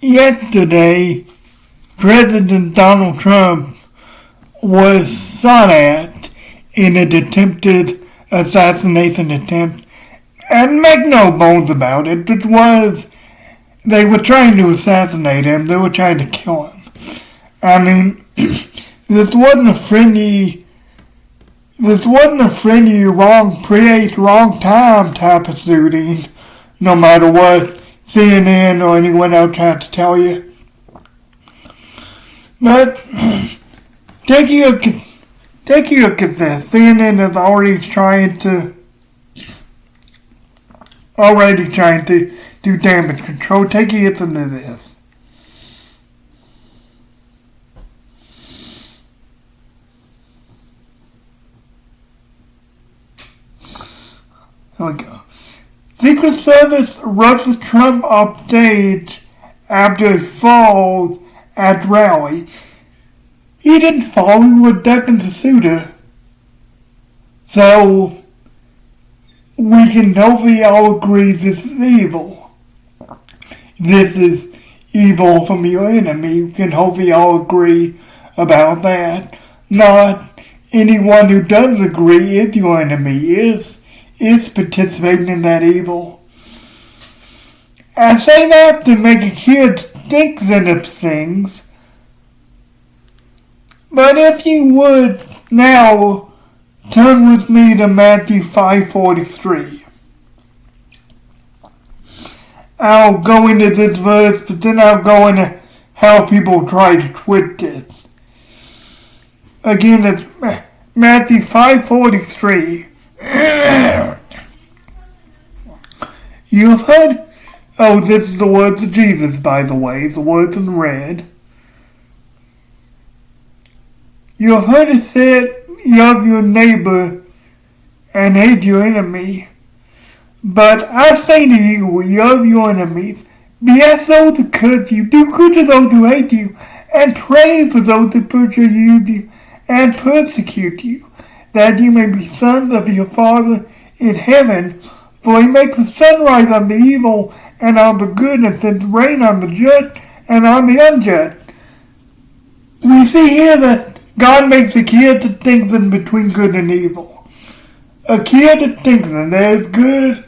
Yesterday, President Donald Trump was shot at in an attempted assassination attempt, and make no bones about it, they were trying to assassinate him, they were trying to kill him. I mean, this wasn't a friendly, wrong place, wrong time type of shooting, no matter what CNN or anyone else had to tell you. But take a look at this. CNN is already trying to do damage control. Take a listen to this. Here we go. Secret Service rushes Trump off stage after he falls at rally. He didn't fall, he was ducking the shooter. So, we can hopefully all agree this is evil. This is evil from your enemy. We can hopefully all agree about that. Not anyone who doesn't agree is your enemy, is participating in that evil. I say that to make a kid think of things. But if you would now turn with me to Matthew 5:43. I'll go into this verse, but then I'll go into how people try to twist it. Again, it's Matthew 5:43. You've heard, this is the words of Jesus, by the way, the words in red. You have heard it said, you love your neighbor and hate your enemy. But I say to you, love your enemies, bless those who curse you, do good to those who hate you, and pray for those who persecute you and persecute you, that you may be sons of your Father in heaven. For he makes the sun rise on the evil and on the good, and sends rain on the just and on the unjust. We see here that God makes a kid that thinks in between good and evil. A kid that thinks that there's good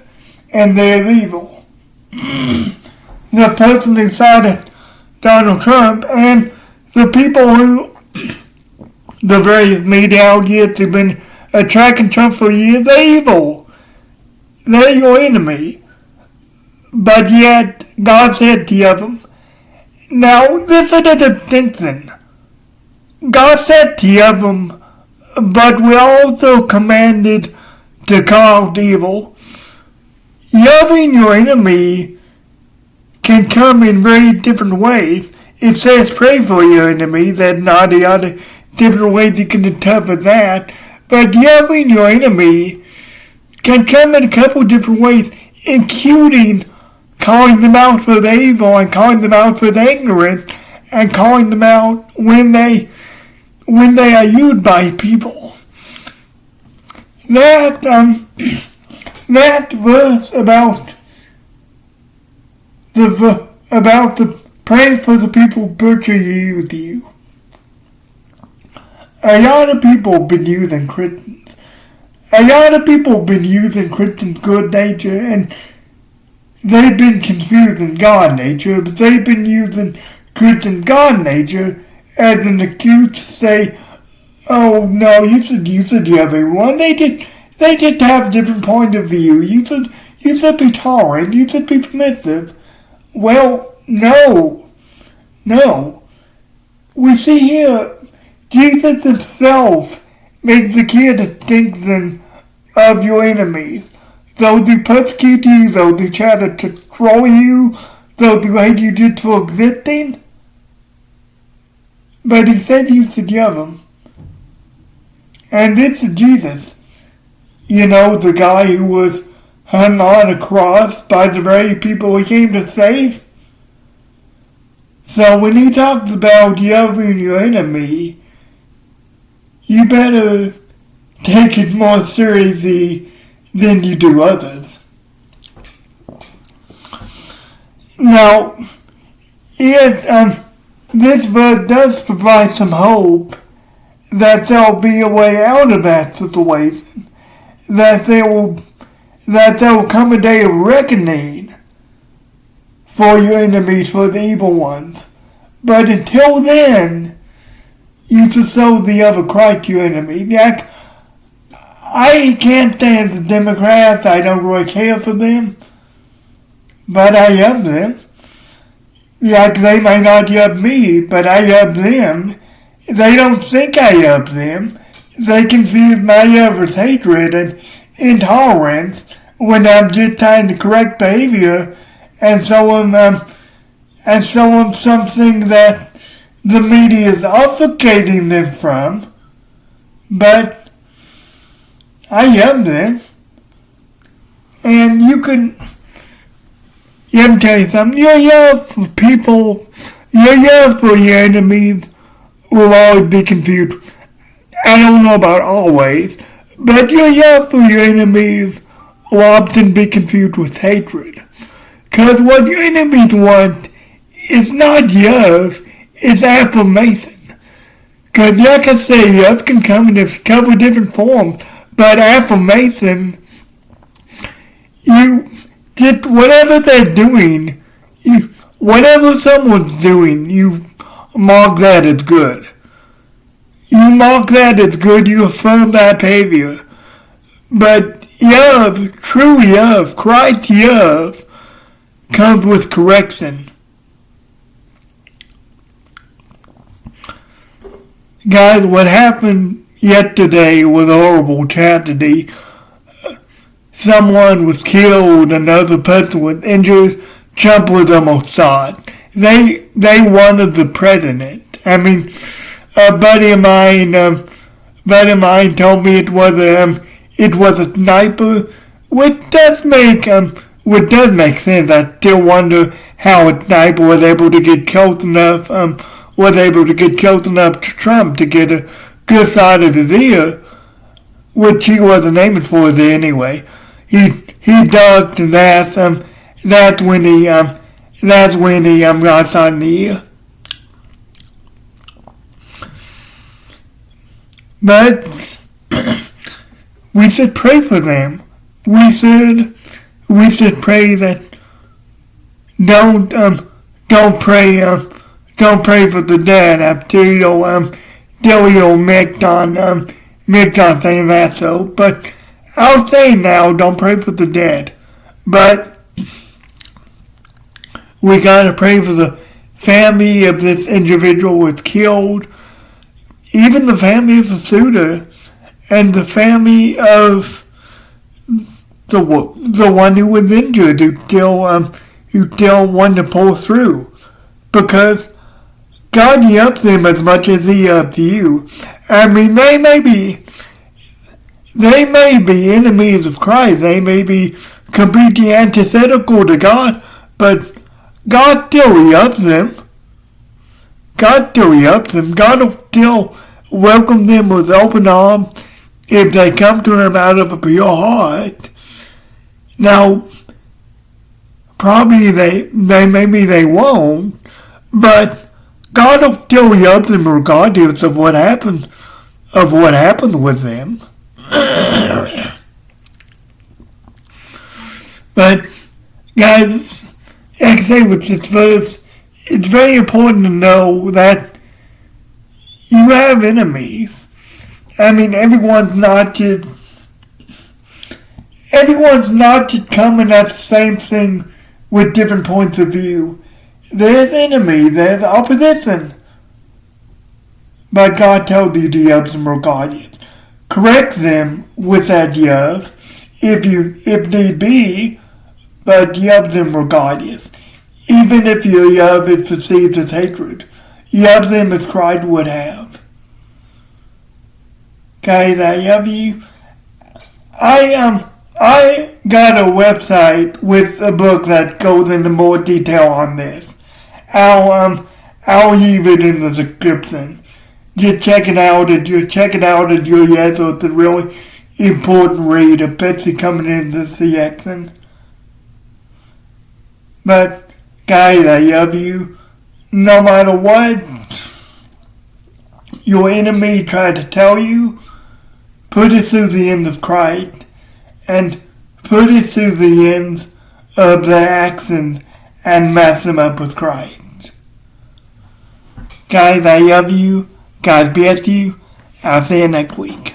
and there's evil. The person who cited Donald Trump and the people who, the various media outlets who've been attacking Trump for years, they're evil. They're your enemy. But yet, God said to them, now this is the thinking. God said to them, but we're also commanded to call out evil. Loving your enemy can come in very different ways. It says pray for your enemy, there's not the other different ways you can interpret that. But loving your enemy can come in a couple different ways, including calling them out for their evil and calling them out for their ignorance and calling them out when they are used by people. That verse about the praying for the people who persecute you. A lot of people have been using Christians. A lot of people have been using Christians' good nature, and they've been confusing God nature, but they've been using Christian God nature as an excuse to say, oh no, you should love everyone. They just have a different point of view. You should be tolerant. You should be permissive. Well, no. We see here, Jesus himself makes the kid to think of your enemies. Those who persecute you, those who try to destroy you, those who hate you just for existing. But he said you should love them. And this is Jesus. You know, the guy who was hung on a cross by the very people he came to save. So when he talks about loving your enemy, you better take it more seriously than you do others. Now, Yes, this verse does provide some hope that there'll be a way out of that situation. That there will come a day of reckoning for your enemies, for the evil ones. But until then, you should sow the other Christ to your enemy. Like, I can't stand the Democrats. I don't really care for them. But I love them. Like, they may not love me, but I love them. They don't think I love them. They confuse my love with hatred and intolerance when I'm just trying to correct behavior and show them something that the media is obfuscating them from. But I love them. And let me tell you something, your love for people, your love for your enemies will always be confused. I don't know about always, but your love for your enemies will often be confused with hatred. Because what your enemies want is not love, it's affirmation. Because like I say, love can come in a couple different forms, but affirmation, just whatever they're doing, whatever someone's doing, you mark that as good. You mark that as good, you affirm that behavior. But love, true love, Christ love, comes with correction. Guys, what happened yesterday was a horrible tragedy. Someone was killed, another person was injured. Trump was almost shot. They wanted the president. I mean, a buddy of mine told me it was a sniper, which does make sense. I still wonder how a sniper was able to get close enough to Trump to get a good shot of his ear, which he wasn't aiming for there anyway. He ducked, and that's when he got shot in the ear. But we should pray for them. We should pray that don't pray for the dead after Mick on saying that so. But I'll say now, don't pray for the dead. But we gotta pray for the family of this individual who was killed, even the family of the shooter, and the family of the one who was injured, who still wanted to pull through, because God loves them as much as He loves you. I mean, they may be enemies of Christ. They may be completely antithetical to God, but God still loves them. God still loves them. God will still welcome them with open arms if they come to Him out of a pure heart. Now, probably maybe they won't, but God will still love them regardless of what happens with them. But guys, like I say with this verse, it's very important to know that you have enemies. I mean, everyone's not just coming at the same thing with different points of view. There's enemy, there's opposition. But God told you to love them regardless. Correct them with that love, if need be, but love them regardless. Even if your love is perceived as hatred, love them as Christ would have. Guys, I love you. I got a website with a book that goes into more detail on this. I'll leave it in the description. Just check it out at your yes, so it's a really important read, especially coming into the season. But guys, I love you. no matter what your enemy tried to tell you, put it through the lens of Christ and put it through the lens of the actions and match them up with Christ. Guys, I love you. God bless you. I'll see you next week.